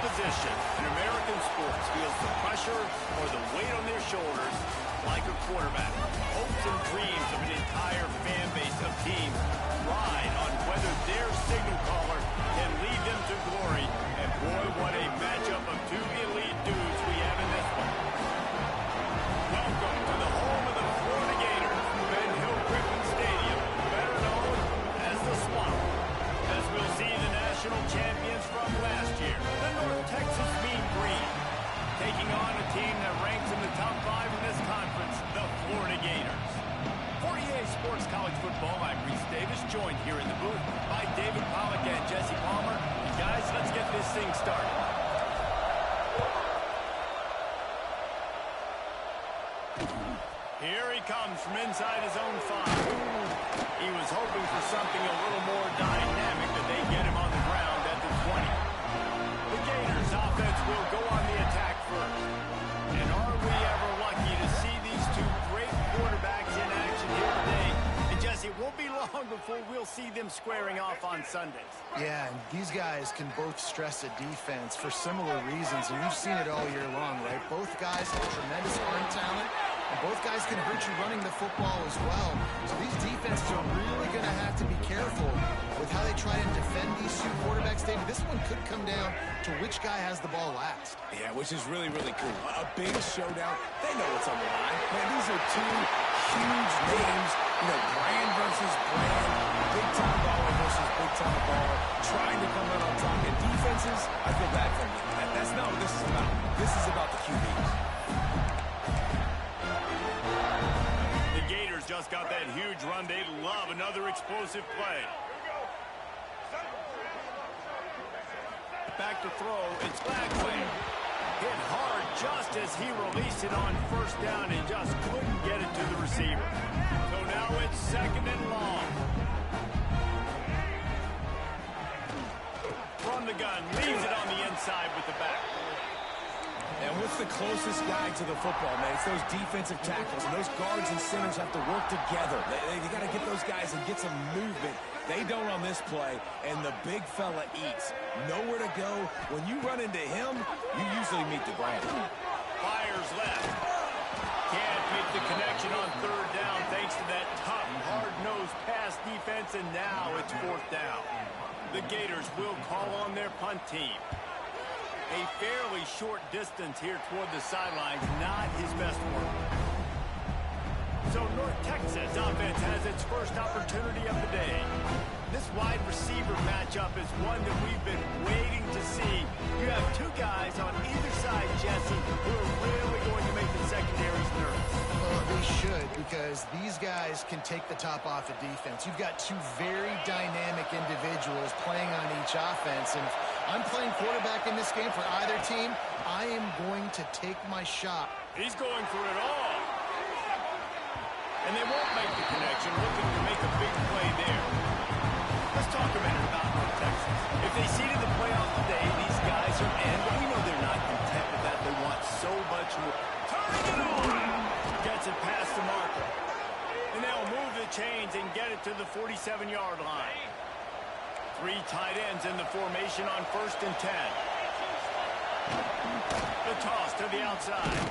position in American sports feels the pressure or the weight on their shoulders like a quarterback. Hopes and dreams of an entire fan base of teams ride on whether their signal caller can lead them to glory. And boy, what a matchup of two elite dudes we have in this one. Welcome to the home of the Florida Gators, Ben Hill Griffin Stadium, better known as the Swamp. As we'll see the national champions from last year, the North Texas Mean Green, taking on a team that ranks in the top 5 in this conference, the Florida Gators. For EA Sports College Football, I'm Reese Davis, joined here in the booth by David Pollack and Jesse Palmer. And guys, let's get this thing started. Here he comes from inside his own 5. He was hoping for something a little more dynamic, but they get him on the ground at the 20. The Gators offense will go on the attack first. And are we ever lucky to see these two great quarterbacks in action here today? And Jesse, it won't be long before we'll see them squaring off on Sundays. Yeah, and these guys can both stress a defense for similar reasons, and we've seen it all year long, right? Both guys have tremendous arm talent. And both guys can hurt you running the football as well. So these defenses are really going to have to be careful with how they try and defend these two quarterbacks. David, this one could come down to which guy has the ball last. Yeah, which is really, really cool. A big showdown. They know what's on the line. Man, these are two huge names. You know, brand versus brand. Big-time baller versus big-time baller. Trying to come out on top. And defenses, I feel bad for you. That's not what this is about. This is about the QBs. Just got that huge run. They love another explosive play. Back to throw. It's Bagley. Hit hard just as he released it on first down and just couldn't get it to the receiver. So now it's 2nd and long. From the gun. Leaves it on the inside with the back. And what's the closest guy to the football, man? It's those defensive tackles, and those guards and centers have to work together. They got to get those guys and get some movement. They don't on this play, and the big fella eats. Nowhere to go. When you run into him, you usually meet the ground. Fires left. Can't make the connection on 3rd down thanks to that tough, hard-nosed pass defense, and now it's 4th down. The Gators will call on their punt team. A fairly short distance here toward the sidelines, not his best work. So North Texas offense has its first opportunity of the day. This wide receiver matchup is one that we've been waiting to see. You have two guys on either side, Jesse, who are really going to make the secondaries nervous. Well, they should, because these guys can take the top off of defense. You've got two very dynamic individuals playing on each offense, and if I'm playing quarterback in this game for either team, I am going to take my shot. He's going for it all. And they won't make the connection, looking to make a big play there. Let's talk a minute about North Texas. If they seeded the playoff today, these guys are in, but we know they're not content with that. They want so much more. Turning it on! Gets it past the marker. And they'll move the chains and get it to the 47-yard line. 3 tight ends in the formation on 1st and 10. The toss to the outside.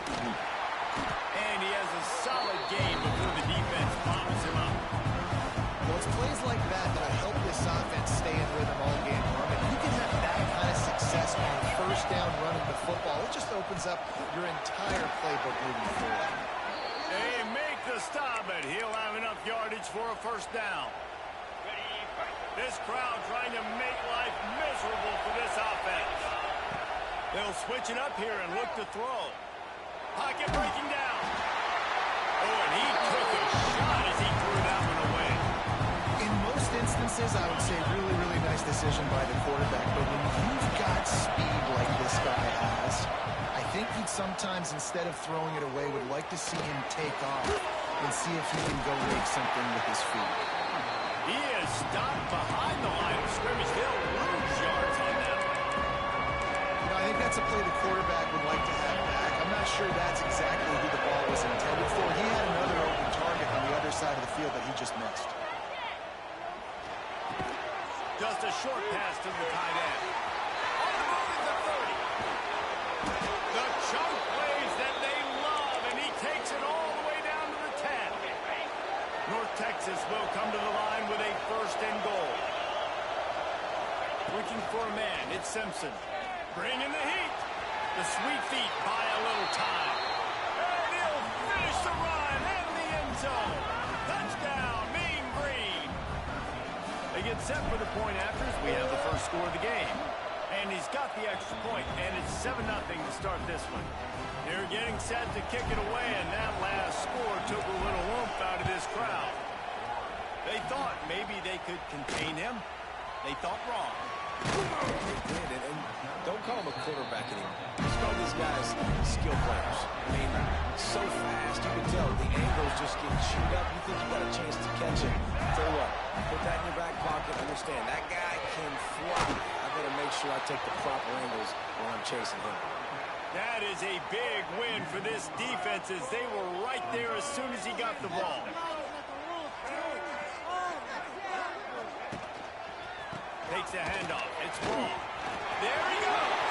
And he has a solid game before the defense pops him up. Well, it's plays like that that'll help this offense stay in rhythm all game long. If you can have that kind of success on 1st down running the football, it just opens up your entire playbook moving forward. They make the stop, but he'll have enough yardage for a 1st down. This crowd trying to make life miserable for this offense. They'll switch it up here and look to throw. Pocket breaking down. Oh, and he took a shot as he threw that one away. In most instances, I would say really, really nice decision by the quarterback. But when you've got speed like this guy has, I think he'd sometimes, instead of throwing it away, would like to see him take off and see if he can go make something with his feet. He is stopped behind the line of scrimmage. They'll lose yards on that. I think that's a play the quarterback would like to have back. I'm not sure that's exactly who the ball was intended for. He had another open target on the other side of the field that he just missed. Just a short pass to the tight end. On the move at the 30. chunk plays that they love, and he takes it all the way down to the 10. North Texas will come to the line with a 1st and goal. Looking for a man, it's Simpson. Bringing the heat. The sweet feet buy a little time. And he'll finish the run in the end zone. Touchdown, Mean Green. They get set for the point after as we have the first score of the game. And he's got the extra point, and it's 7-0 to start this one. They're getting set to kick it away, and that last score took a little oomph out of this crowd. They thought maybe they could contain him. They thought wrong. They did, and don't call him a quarterback anymore. Just call these guys skill players. I mean, so fast, you can tell the angle's just getting chewed up. You think you got a chance to catch it. Tell you what, put that in your back pocket. Understand, that guy can fly. I better make sure I take the proper angles when I'm chasing him. That is a big win for this defense as they were right there as soon as he got the ball. Takes the handoff. It's Ball. There he goes.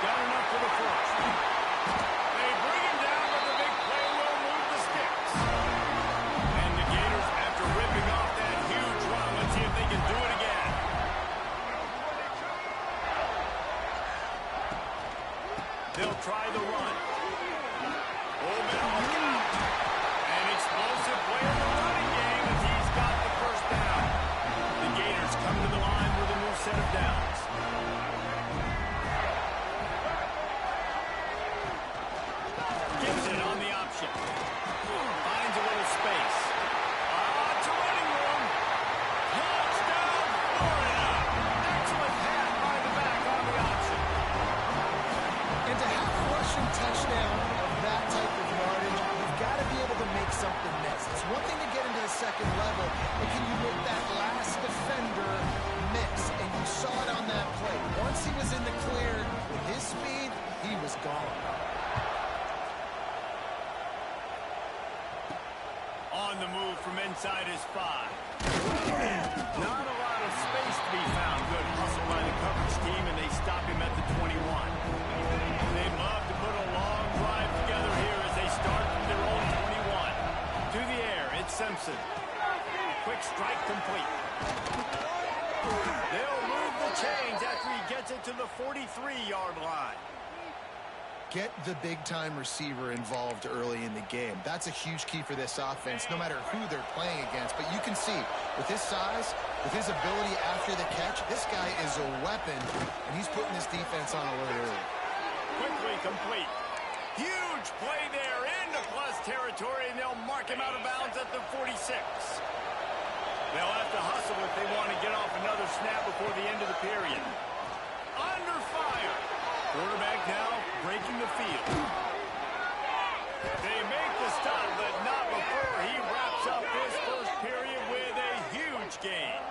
Got enough for the first. They bring him down, but the big play will move the sticks. And the Gators, after ripping off that huge run, let's see if they can do it again. They'll try the run. An explosive play in the running game as he's got the first down. The Gators come to the line with a new set of downs. Gibson on the option. Finds a little space. It's a running room. Touchdown, Florida. Excellent pass by the back on the option. And to have a rushing touchdown of that type of yardage, you've got to be able to make something miss. It's one thing to get into the second level, but can you make that last defender miss? And you saw it on that play. Once he was in the clear, with his speed, he was gone. On the move from inside his 5. Not a lot of space to be found. Good hustle by the coverage team, and they stop him at the 21. They'd love to put a long drive together here as they start from their own 21. To the air, it's Simpson. Quick strike complete. They'll move the chains after he gets it to the 43-yard line. Get the big-time receiver involved early in the game. That's a huge key for this offense, no matter who they're playing against. But you can see, with his size, with his ability after the catch, this guy is a weapon, and he's putting this defense on alert early. Quickly complete. Huge play there into plus territory, and they'll mark him out of bounds at the 46. They'll have to hustle if they want to get off another snap before the end of the period. Under fire. Quarterback now breaking the field. They make the stop, but not before he wraps up this first period with a huge gain.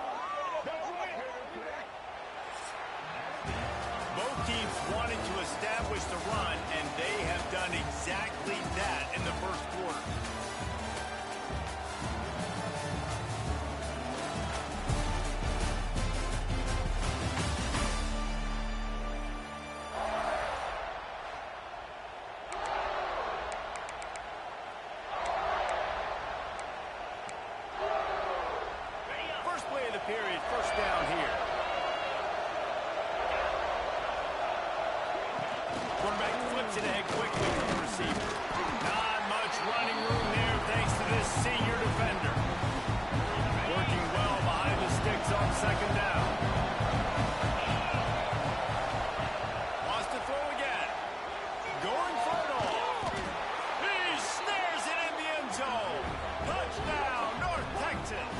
Both teams wanted to establish the run, and they have done exactly that in the first quarter. Period, first down here. Quarterback flips it ahead quickly from the receiver. Not much running room there thanks to this senior defender. Working well behind the sticks on second down. Wants to throw again. Going for it all. He snares it in the end zone. Touchdown, North Texas.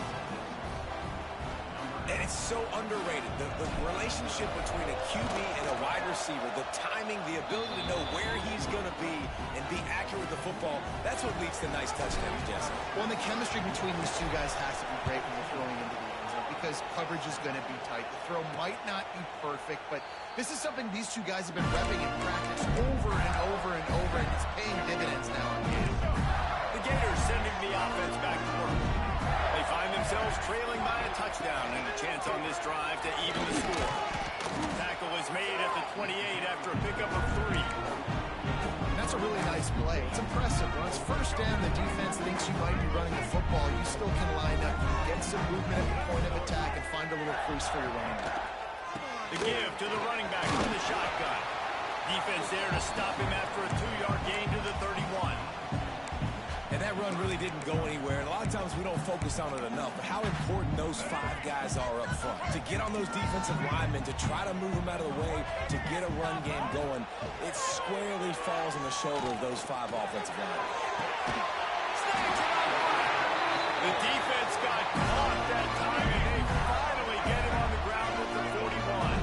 And it's so underrated, the relationship between a QB and a wide receiver, the timing, the ability to know where he's going to be and be accurate with the football, that's what leads to nice touchdowns, Jesse. Well, and the chemistry between these two guys has to be great when they're throwing into the end zone because coverage is going to be tight. The throw might not be perfect, but this is something these two guys have been repping in practice over and over and over, and it's paying dividends now on game. The Gators sending the offense back to work. They find themselves trailing by a touchdown and a chance on this drive to even the score. Tackle is made at the 28 after a pickup of 3. a really nice play. It's impressive. When it's first down, the defense thinks you might be running the football. You still can line up, get some movement at the point of attack, and find a little crease for your running back. The give to the running back from the shotgun. Defense there to stop him after a 2-yard gain to the 31. And that run really didn't go anywhere. And a lot of times we don't focus on it enough. But how important those 5 guys are up front. To get on those defensive linemen, to try to move them out of the way, to get a run game going, it squarely falls on the shoulder of those 5 offensive linemen. The defense got caught that time, and they finally get him on the ground at the 41.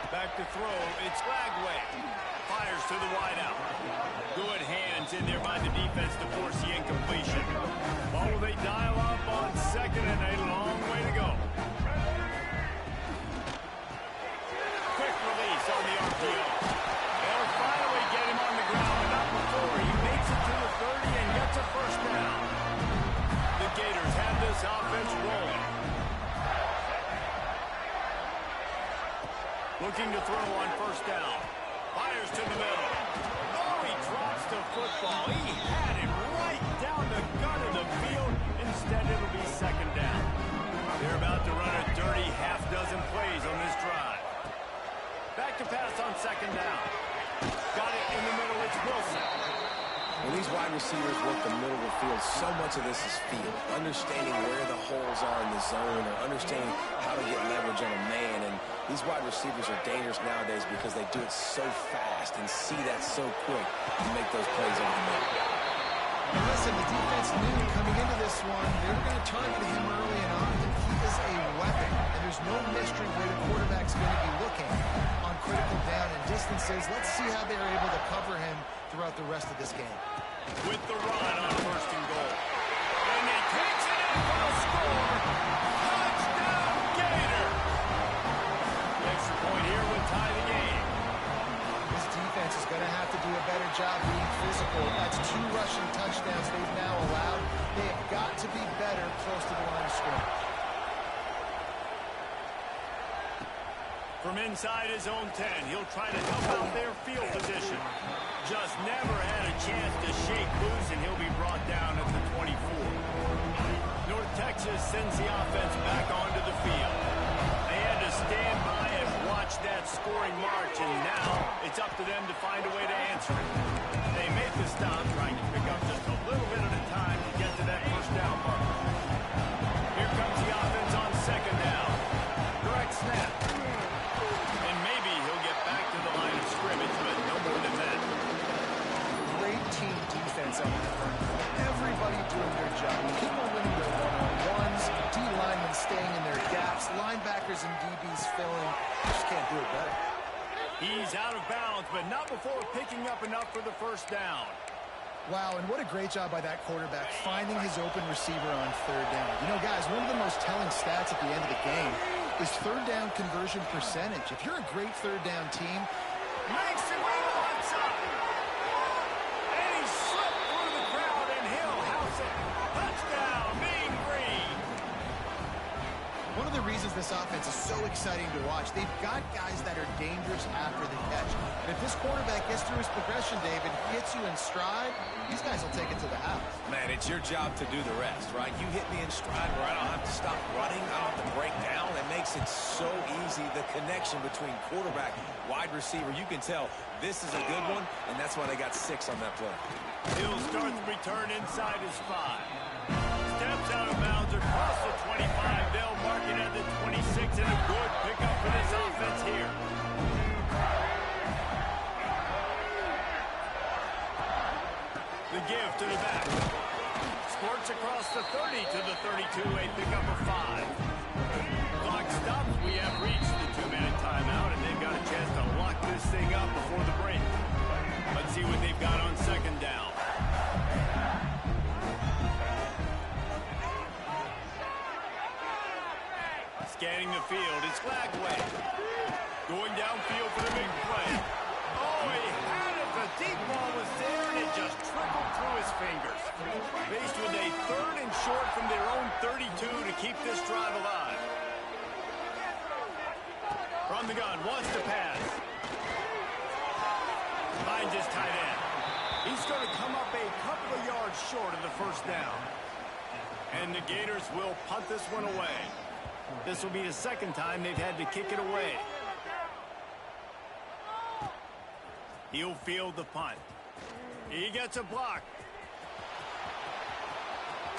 Back to throw, it's Flagway. Fires to the wideout. Good hands in there by the defense to force the incompletion. Oh, they dial up on second and a long way to go. Quick release on the RPO. They'll finally get him on the ground, but not before. He makes it to the 30 and gets a first down. The Gators have this offense rolling. Looking to throw on first down. Fires to the middle. Oh, he drops the football. He had it right down the gut of the field. Instead, it'll be second down. They're about to run a dirty half-dozen plays on this drive. Back to pass on second down. Got it in the middle. It's Wilson. When these wide receivers work the middle of the field, so much of this is feel. Understanding where the holes are in the zone or understanding how to get leverage on a man. And these wide receivers are dangerous nowadays because they do it so fast and see that so quick and make those plays over the middle. And listen, the defense knew coming into this one, they were going to target him early and often. He is a weapon, and there's no mystery where the quarterback's going to be looking on critical down and distances. Let's see how they're able to cover him throughout the rest of this game. With the run on first and goal. And he takes it in for a score. Touchdown, Gator! Extra point here would tie the game. This defense is going to have to do a better job being physical. That's 2 rushing touchdowns they've now allowed. They have got to be better close to the line of scrimmage. From inside his own 10, he'll try to help out their field position. Just never had a chance to shake loose, and he'll be brought down at the 24. North Texas sends the offense back onto the field. They had to stand by and watch that scoring march, and now it's up to them to find a way to answer it. They make the stop, trying to pick up just a little bit at a time to get to that first down mark. Here comes the offense on second down. Direct snap. And maybe he'll get back to the line of scrimmage, but no more than that. Great team defense out there. Everybody doing their job. People winning their one-on-ones, D-linemen staying in their gaps, linebackers and DBs filling. Just can't do it better. He's out of bounds, but not before picking up enough for the first down. Wow, and what a great job by that quarterback finding his open receiver on third down. You know, guys, one of the most telling stats at the end of the game is third down conversion percentage. If you're a great third down team, Makes it right onside. And he slipped through the crowd, and he'll house it. Touchdown, Mean Green. one of the reasons this offense is so exciting to watch, they've got guys that are dangerous after the catch. And if this quarterback gets through his progression, David, hits you in stride, these guys will take it to the house. Man, it's your job to do the rest, right? You hit me in stride where I don't have to stop running, I don't have to break down. It makes it so easy, the connection between quarterback, wide receiver. You can tell this is a good one, and that's why they got 6 on that play. He'll start the return inside his 5. Steps out of bounds across the 25. They'll mark it at the 26, and a good pickup for this offense here. The give to the back. Squirts across the 30 to the 32, a pickup of 5. Clock stops. We have reached the 2-minute timeout, and they've got a chance to lock this thing up before the break. Let's see what they've got on second down. Scanning the field, it's Flagway. Going downfield for the big play. Oh, he had it. The deep ball was there, and it just trickled through his fingers. Faced with a 3rd and short from their own 32 to keep this drive alive. From the gun, wants to pass. Finds his tight end. He's going to come up a couple of yards short of the first down. And the Gators will punt this one away. This will be the second time they've had to kick it away. He'll field the punt. He gets a block.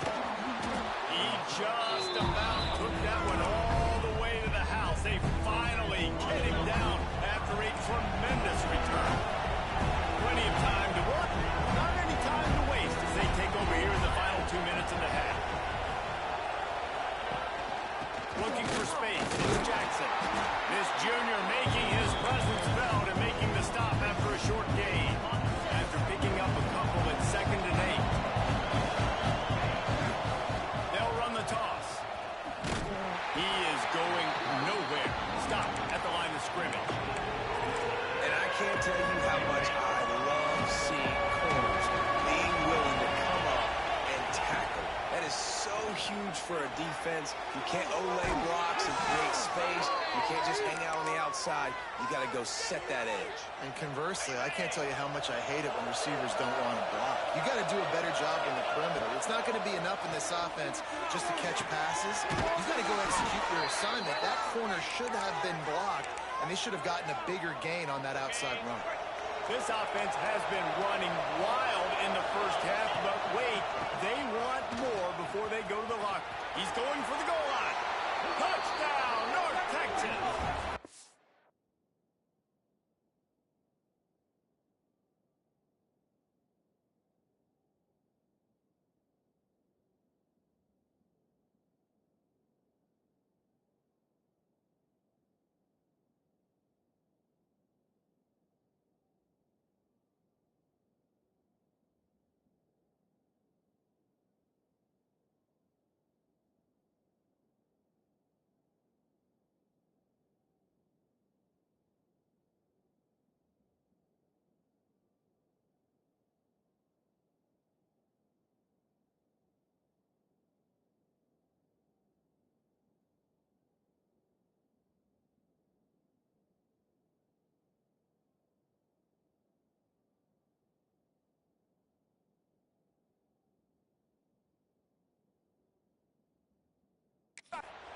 He just about took that one all the way to the house. They finally get him down after a tremendous return. Plenty of time to work. Not any time to waste as they take over here in the final 2 minutes of the half. Looking for space. It's Jackson. This junior making his presence felt and making the stop after a short gain. After picking up a couple at 2nd and 8. They'll run the toss. He is going nowhere. Stopped at the line of scrimmage. And I can't tell you how much I love seeing corners being willing to come up and tackle. That is so huge for a defense. You can't olay blocks and create space. You can't just hang out on the outside. You got to go set that edge. And conversely, I can't tell you how much I hate it when receivers don't want to block. You got to do a better job in the perimeter. It's not going to be enough in this offense just to catch passes. You got to go execute your assignment. That corner should have been blocked, and they should have gotten a bigger gain on that outside run. This offense has been running wild in the first half, but wait, they want more before they go to the locker. He's going for the goal line. Touchdown, North Texas.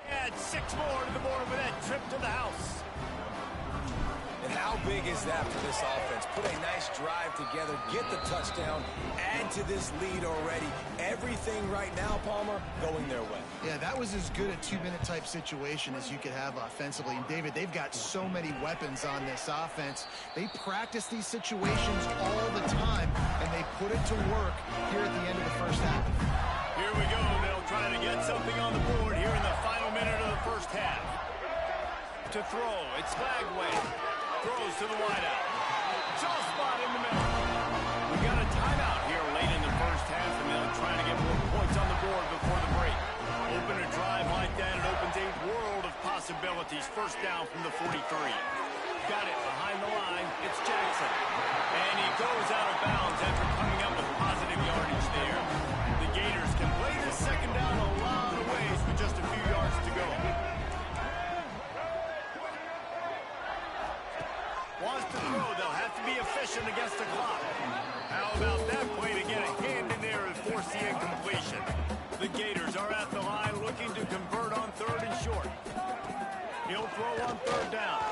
Add 6 more to the board with that trip to the house. And how big is that for this offense? Put a nice drive together, get the touchdown, add to this lead already. Everything right now, Palmer, going their way. Yeah, that was as good a 2-minute type situation as you could have offensively. And, David, they've got so many weapons on this offense. They practice these situations all the time, and they put it to work here at the end of the first half. Here we go. They'll try to get something on the board here in the final minute of the first half. To throw, it's Lagway. Throws to the wideout. Soft spot in the middle. We got a timeout here late in the first half, and they'll try to get more points on the board before the break. Open a drive like that, it opens a world of possibilities. First down from the 43. Got it behind the line. It's Jackson. And he goes out of bounds after coming up with positive yardage there. The Gators can play this second down a lot of ways with just a few yards to go. Wants to throw. They'll have to be efficient against the clock. How about that play to get a hand in there and force the incompletion? The Gators are at the line looking to convert on 3rd and short. He'll throw on 3rd down.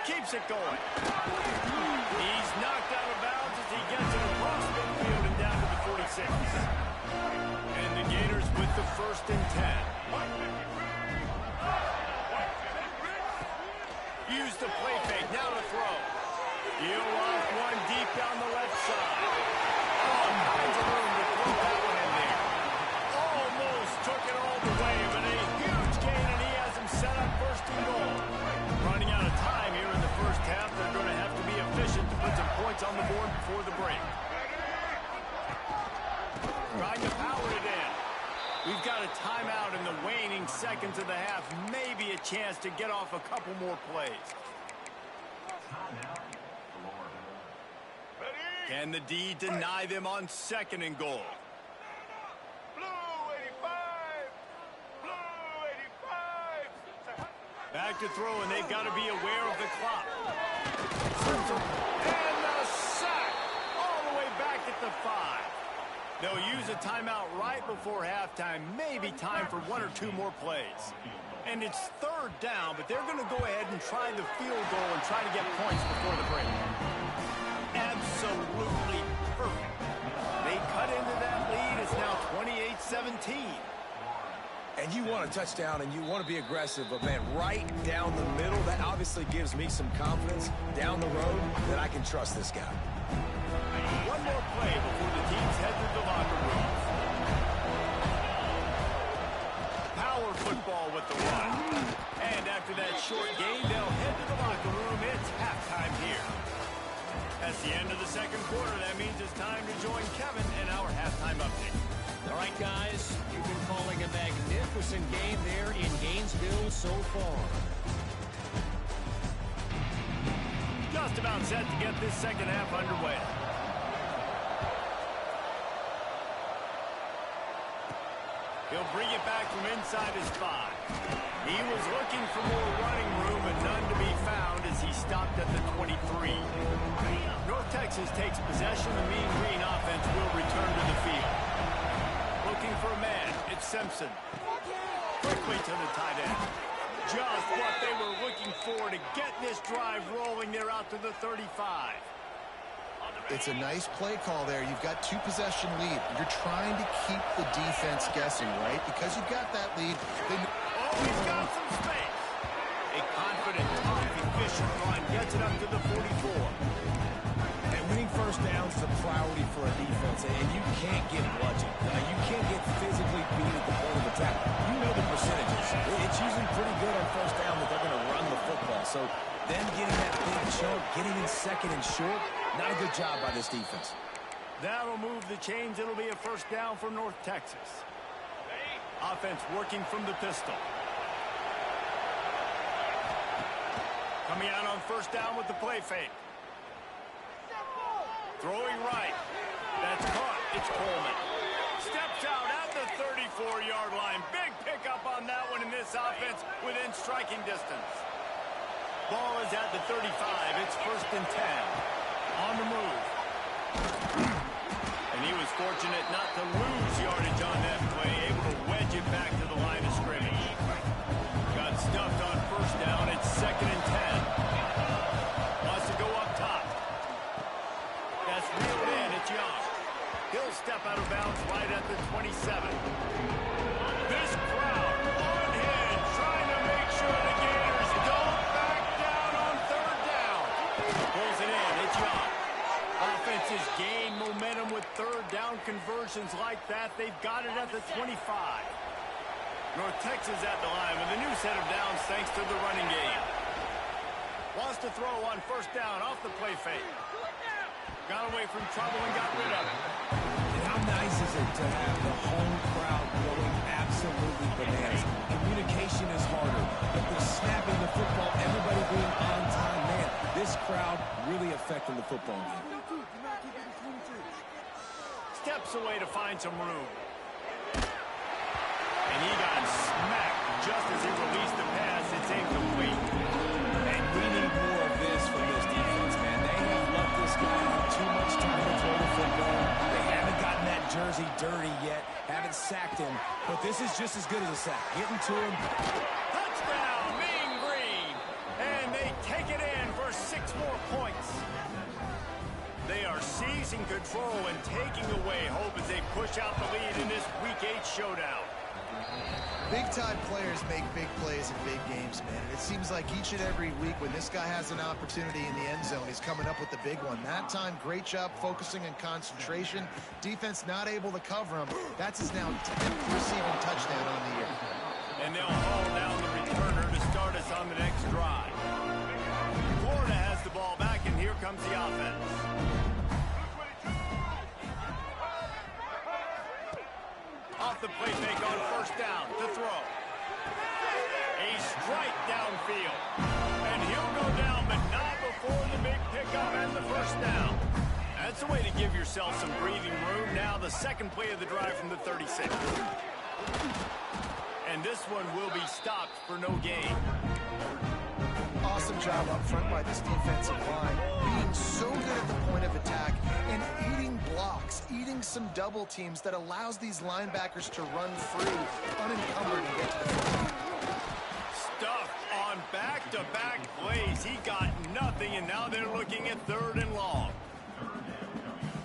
Keeps it going. He's knocked out of bounds as he gets it across midfield and down to the 46. And the Gators with the 1st and 10. Use the play fake, now to throw. He'll lock one deep down the left side. Oh, finds a room to throw that one in there. Almost took it all the way, but a huge gain, and he has him set up 1st and goal. Running out of time here in the first half, they're going to have to be efficient to put some points on the board before the break. Trying to power it in. We've got a timeout in the waning seconds of the half. Maybe a chance to get off a couple more plays. Can the D deny them on 2nd and goal? Back back to throw, and they've got to be aware of the clock. And the sack all the way back at the 5. They'll use a timeout right before halftime, maybe time for 1 or 2 more plays. And it's 3rd down, but they're going to go ahead and try the field goal and try to get points before the break. Absolutely perfect. They cut into that lead. It's now 28-17. And you want a touchdown and you want to be aggressive, but man, right down the middle, that obviously gives me some confidence down the road that I can trust this guy. One more play before the teams head to the locker room. Power football with the run. And after that short gain, they'll head to the locker room. It's halftime here. That's the end of the second quarter. That means it's time to join Kevin in our halftime update. All right, guys, you've been calling a magnificent game there in Gainesville so far. Just about set to get this second half underway. He'll bring it back from inside his 5. He was looking for more running room, but none to be found as he stopped at the 23. North Texas takes possession. The Mean Green offense will return to the field. Looking for a man. It's Simpson. Quickly to the tight end. Just what they were looking for to get this drive rolling. They're out to the 35. It's a nice play call there. You've got 2-possession lead. You're trying to keep the defense guessing, right? Because you've got that lead. Oh, he's got some space. A confident, tough, efficient run gets it up to the 44. And winning first downs is a priority for a defense, and you can't get bludgeoned. You can't get physically beat at the point of attack. You know the percentages. It's usually pretty good on first down that they're going to run the football. So them getting that big chunk, getting in second and short, not a good job by this defense. That'll move the chains. It'll be a first down for North Texas. Offense working from the pistol. Coming out on first down with the play fake. Throwing right. That's caught. It's Coleman. Steps out at the 34-yard line. Big pickup on that one in this offense within striking distance. Ball is at the 35. It's 1st and 10. On the move. And he was fortunate not to lose yardage on that play. Able to wedge it back to the line of scrimmage. Got stuffed on first down. It's 2nd and 10. Wants to go up top. That's reeled in. It's Young. He'll step out of bounds right at the 27. This crowd on hand trying to make sure the Gators don't back down on 3rd down. Pulls it in. It's Young. Offenses gain momentum with 3rd down conversions like that. They've got it at the 25. North Texas at the line with a new set of downs thanks to the running game. Wants to throw on first down off the play fake. Got away from trouble and got rid of it. And how nice is it to have the home crowd going absolutely bananas? Communication is harder, but the snapping the football, everybody being on time, man, this crowd really affecting the football game. Steps away to find some room. And he got smacked just as he released the pass. It's incomplete. And we need more of this from this defense, man. They have let this guy have too much time to throw the football. They haven't gotten that jersey dirty yet, haven't sacked him, but this is just as good as a sack. Getting to him. Touchdown, Mean Green. And they take it in for 6 more points. They are seizing control and taking away hope as they push out the lead in this Week 8 showdown. Big-time players make big plays in big games, man. And it seems like each and every week when this guy has an opportunity in the end zone, he's coming up with the big one. That time, great job focusing and concentration. Defense not able to cover him. That's his now 10th receiving touchdown on the year. And they'll haul down the returner to start us on the next drive. Florida has the ball back, and here comes the offense. Off the play fake on first down to throw. A strike downfield. And he'll go down, but not before the big pickup and the first down. That's a way to give yourself some breathing room. Now the second play of the drive from the 36. And this one will be stopped for no gain. Awesome job up front by this defensive line, being so good at the point of attack and eating blocks, eating some double teams that allows these linebackers to run free, unencumbered, and get to the football. Stuffed on back-to-back plays. He got nothing, and now they're looking at 3rd and long.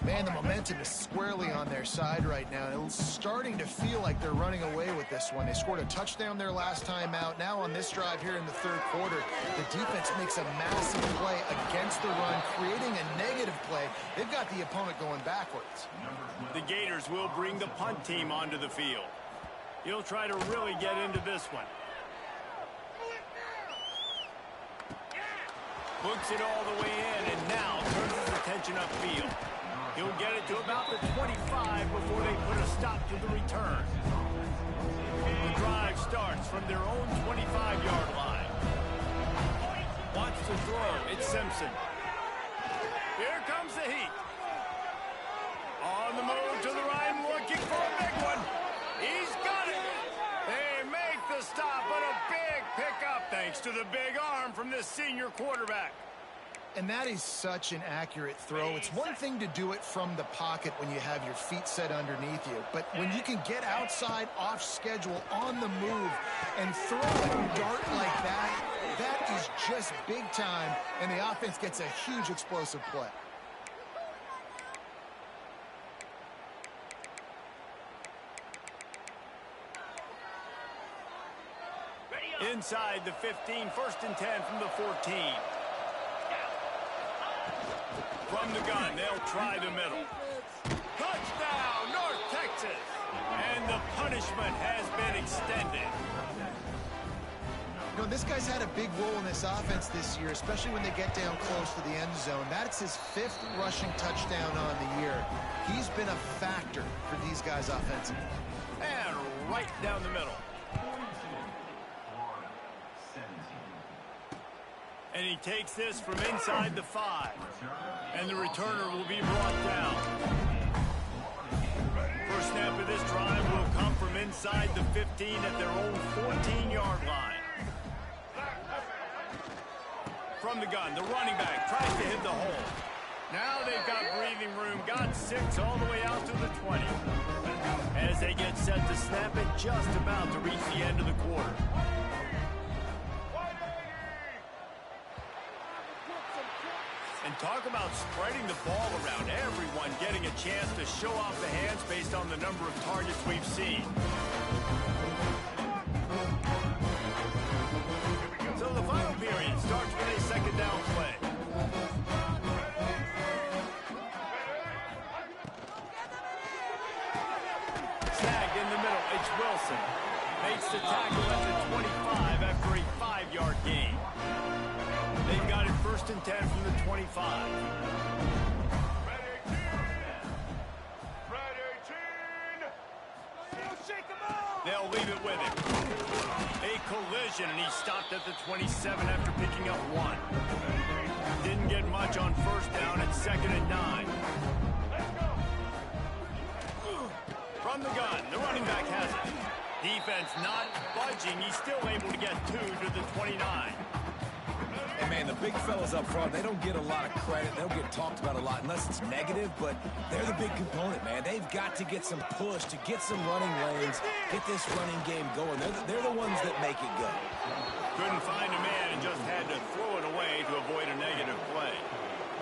Man, the momentum is squarely on their side right now. It's starting to feel like they're running away with this one. They scored a touchdown their last time out. Now on this drive here in the 3rd quarter, the defense makes a massive play against the run, creating a negative play. They've got the opponent going backwards. The Gators will bring the punt team onto the field. He'll try to really get into this one. Hooks it all the way in, and now turns his attention upfield. He'll get it to about the 25 before they put a stop to the return. The drive starts from their own 25-yard line. Wants to throw. It's Simpson. Here comes the heat. On the move to the right, looking for a big one. He's got it. They make the stop, but a big pickup thanks to the big arm from this senior quarterback. And that is such an accurate throw. It's one thing to do it from the pocket when you have your feet set underneath you, but when you can get outside, off schedule, on the move, and throw a dart like that, that is just big time, and the offense gets a huge explosive play. Inside the 15, 1st and 10 from the 14. From the gun, they'll try the middle. Touchdown, North Texas! And the punishment has been extended. You know, this guy's had a big role in this offense this year, especially when they get down close to the end zone. That's his 5th rushing touchdown on the year. He's been a factor for these guys offensively. And right down the middle. And he takes this from inside the 5. And the returner will be brought down. First snap of this drive will come from inside the 15 at their own 14-yard line. From the gun, the running back tries to hit the hole. Now they've got breathing room, got 6 all the way out to the 20. As they get set to snap it, just about to reach the end of the quarter. And talk about spreading the ball around, everyone getting a chance to show off the hands based on the number of targets we've seen. So the final period starts with a 2nd down play. Snagged in the middle, it's Wilson. Makes the tackle at the 25 after a 5-yard gain. They've got it 1st and 10 from the 25. They'll leave it with him. A collision, and he stopped at the 27 after picking up 1. Didn't get much on 1st down at 2nd and 9. From the gun, the running back has it. Defense not budging. He's still able to get 2 to the 29. And, man, the big fellas up front, they don't get a lot of credit. They don't get talked about a lot unless it's negative, but they're the big component, man. They've got to get some push, to get some running lanes, get this running game going. They're the ones that make it go. Couldn't find a man and just had to throw it away to avoid a negative play.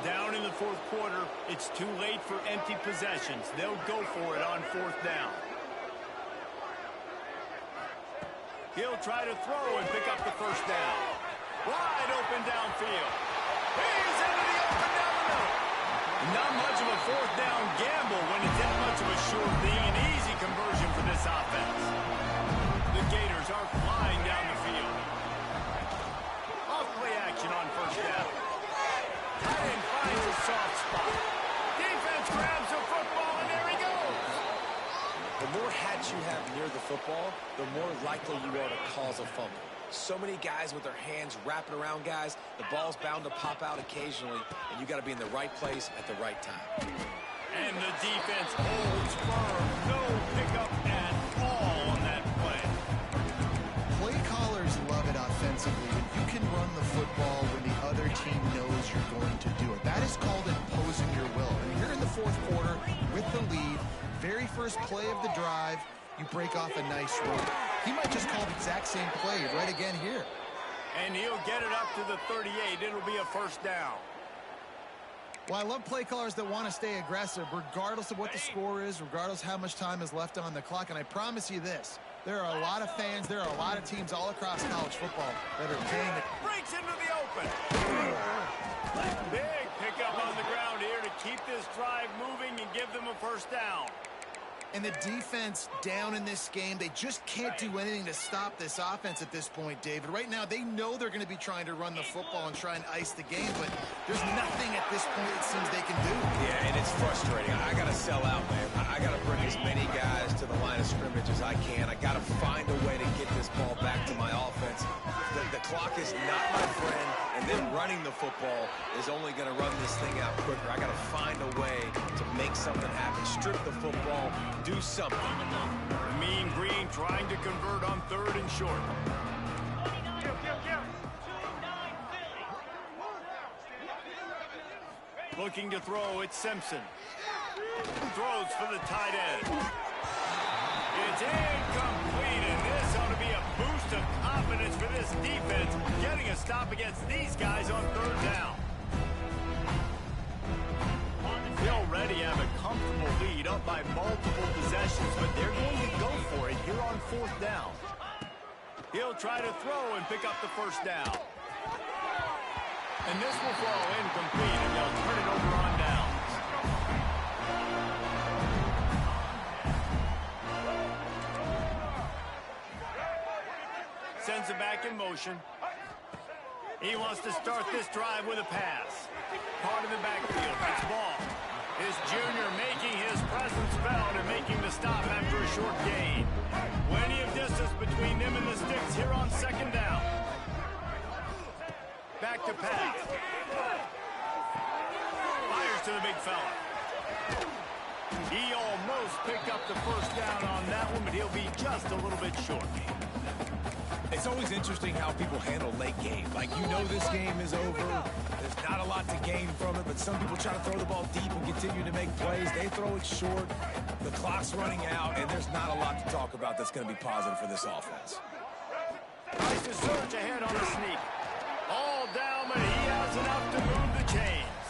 Down in the 4th quarter, it's too late for empty possessions. They'll go for it on 4th down. He'll try to throw and pick up the 1st down. Wide open downfield. He's into the open down the middle. Not much of a 4th down gamble when it's that much of a sure thing. An easy conversion for this offense. The Gators are flying down the field. Off play action on 1st down. Tight end finds a soft spot. Defense grabs the football, and there he goes. The more hats you have near the football, the more likely you are to cause a fumble. So many guys with their hands wrapping around guys. The ball's bound to pop out occasionally, and you got to be in the right place at the right time. And the defense holds firm. No pickup at all on that play. Play callers love it offensively. When you first play of the drive, you break off a nice run. He might just call the exact same play right again here. And he'll get it up to the 38. It'll be a first down. Well, I love play callers that want to stay aggressive, regardless of what the score is, regardless how much time is left on the clock. And I promise you this, there are a lot of fans, there are a lot of teams all across college football that are paying it. Breaks into the open. Big pickup on the ground here to keep this drive moving and give them a first down. And the defense down in this game, they just can't do anything to stop this offense at this point, David. Right now, they know they're going to be trying to run the football and try and ice the game, but there's nothing at this point it seems they can do. Yeah, and it's frustrating. I got to sell out, man. I got to bring as many guys to the line of scrimmage as I can. I got to find a way to get this ball back to my offense. The clock is not my friend, and then running the football is only going to run this thing out quicker. I got to find a way to make something happen, strip the football, do something. Mean Green trying to convert on 3rd and short. Looking to throw, it's Simpson. Throws for the tight end. It's incomplete, and this ought to be a boost of confidence for this defense, getting a stop against these guys on 3rd down. They already have a comfortable lead up by multiple possessions, but they're going to go for it here on 4th down. He'll try to throw and pick up the first down. And this will fall incomplete, and they'll turn it over on downs. Sends it back in motion. He wants to start this drive with a pass. Part of the backfield, it's ball. His junior making his presence felt and making the stop after a short gain. Plenty of distance between them and the sticks here on 2nd down. Back to pass. Fires to the big fella. He almost picked up the first down on that one, but he'll be just a little bit short. It's always interesting how people handle late game. Like, you know this game is over. There's not a lot to gain from it, but some people try to throw the ball deep and continue to make plays. They throw it short. The clock's running out, and there's not a lot to talk about that's going to be positive for this offense. Tries to surge ahead on a sneak. All down, but he has enough to move the chains.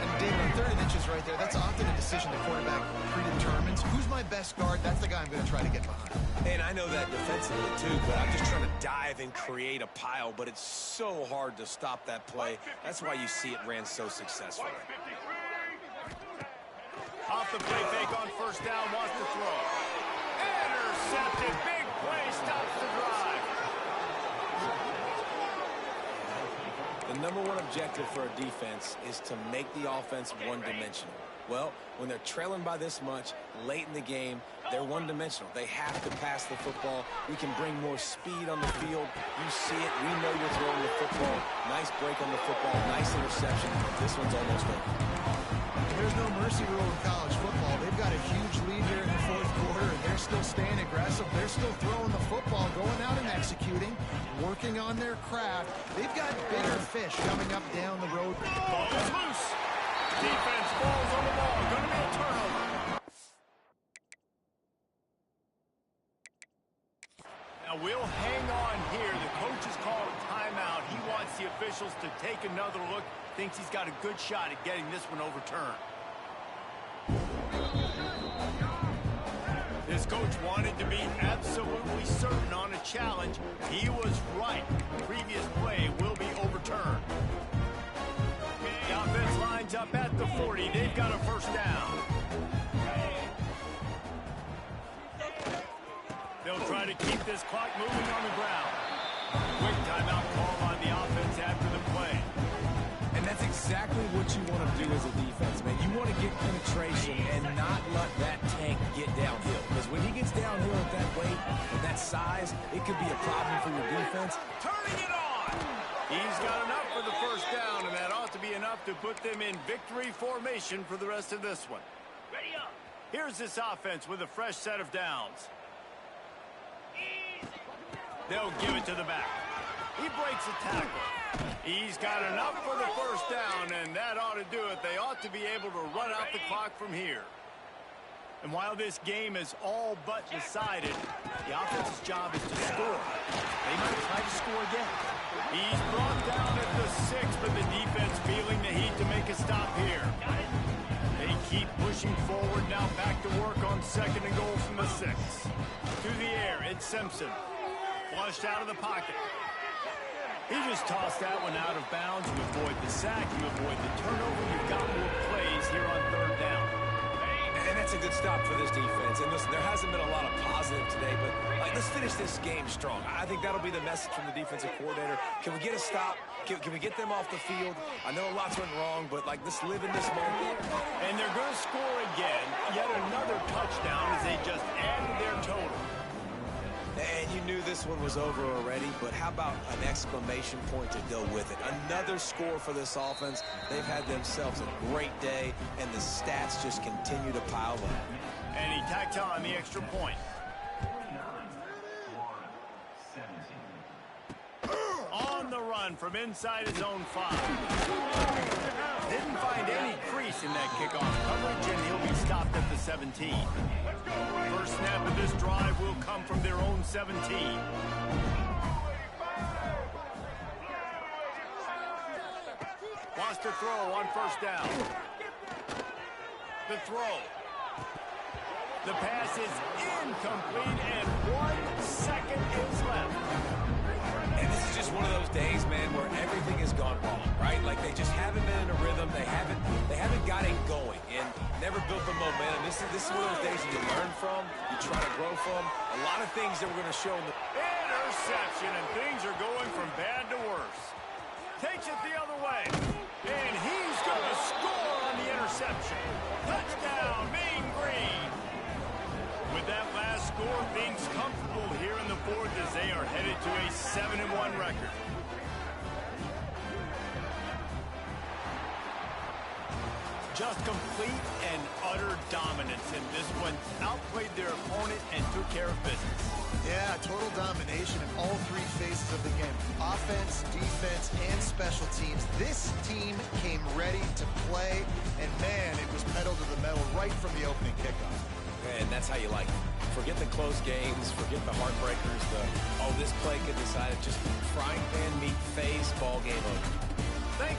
And David, on 3rd and inches right there, that's often a decision the quarterback predetermines. Who's my best guard? That's the guy I'm going to try to get behind. And I know that defensively, too, but I'm just trying to dive and create a pile, but it's so hard to stop that play. That's why you see it ran so successfully. Off the play fake on 1st down, wants to throw. Intercepted, big play, stops the drive. The #1 objective for a defense is to make the offense one-dimensional. Well, when they're trailing by this much late in the game, they're one-dimensional. They have to pass the football. We can bring more speed on the field. You see it. We know you're throwing the football. Nice break on the football. Nice interception. This one's almost over. There's no mercy rule in college football. They've got a huge lead here in the 4th quarter, and they're still staying aggressive. They're still throwing the football, going out and executing, working on their craft. They've got bigger fish coming up down the road. Ball is loose. Defense falls on the ball. Going to be a turnover. Now we'll hang on here. The coach has called a timeout. He wants the officials to take another look. Thinks he's got a good shot at getting this one overturned. This coach wanted to be absolutely certain on a challenge. He was right. The previous play will be overturned. The offense lines up at the 40. They've got a first down. They'll try to keep this clock moving on the ground. Quick timeout call on the offense after the play. And that's exactly what you want to do as a defense, man. You want to get penetration and not let that tank get downhill. Because when he gets downhill at that weight, with that size, it could be a problem for your defense. Turning it on! He's got enough for the first down, and that ought to be enough to put them in victory formation for the rest of this one. Ready up! Here's this offense with a fresh set of downs. They'll give it to the back. He breaks a tackle. He's got enough for the first down, and that ought to do it. They ought to be able to run out the clock from here. And while this game is all but decided, the offense's job is to score. They might try to score again. He's brought down at the 6, but the defense feeling the heat to make a stop here. They keep pushing forward, now back to work on 2nd and goal from the 6. Through the air, it's Simpson. Flushed out of the pocket. He just tossed that one out of bounds. You avoid the sack, you avoid the turnover. You've got more plays here on 3rd down. And that's a good stop for this defense. And listen, there hasn't been a lot of positive today, but let's finish this game strong. I think that'll be the message from the defensive coordinator. Can we get a stop? Can we get them off the field? I know lots went wrong, but let's live in this moment. And they're going to score again. Yet another touchdown as they just added their total. And you knew this one was over already, but how about an exclamation point to go with it? Another score for this offense. They've had themselves a great day, and the stats just continue to pile up. And he tacked on the extra point. On the run from inside his own 5. Didn't find any crease in that kickoff coverage, and he'll be stopped at the 17. First snap of this drive will come from their own 17. Wants to throw on 1st down. The throw. The pass is incomplete, and 1 second is left. And this is just one of those days, man, where everything has gone wrong, right? They just haven't been in a rhythm. They haven't got it going and never built the momentum. This is one of those days that you learn from, you try to grow from. A lot of things that we're going to show in the interception, and things are going from bad to worse. Takes it the other way, and he's going to score on the interception. Touchdown, Mean Green. With that last score, things comfortable here in the 4th as they are headed to a 7-1 record. Just complete and utter dominance in this one. Outplayed their opponent and took care of business. Yeah, total domination in all 3 phases of the game. Offense, defense, and special teams. This team came ready to play, and man, it was pedal to the metal right from the opening kickoff. And that's how you like it. Forget the close games, forget the heartbreakers, this play could decide it. Just frying pan meat face, ball game over. Thanks.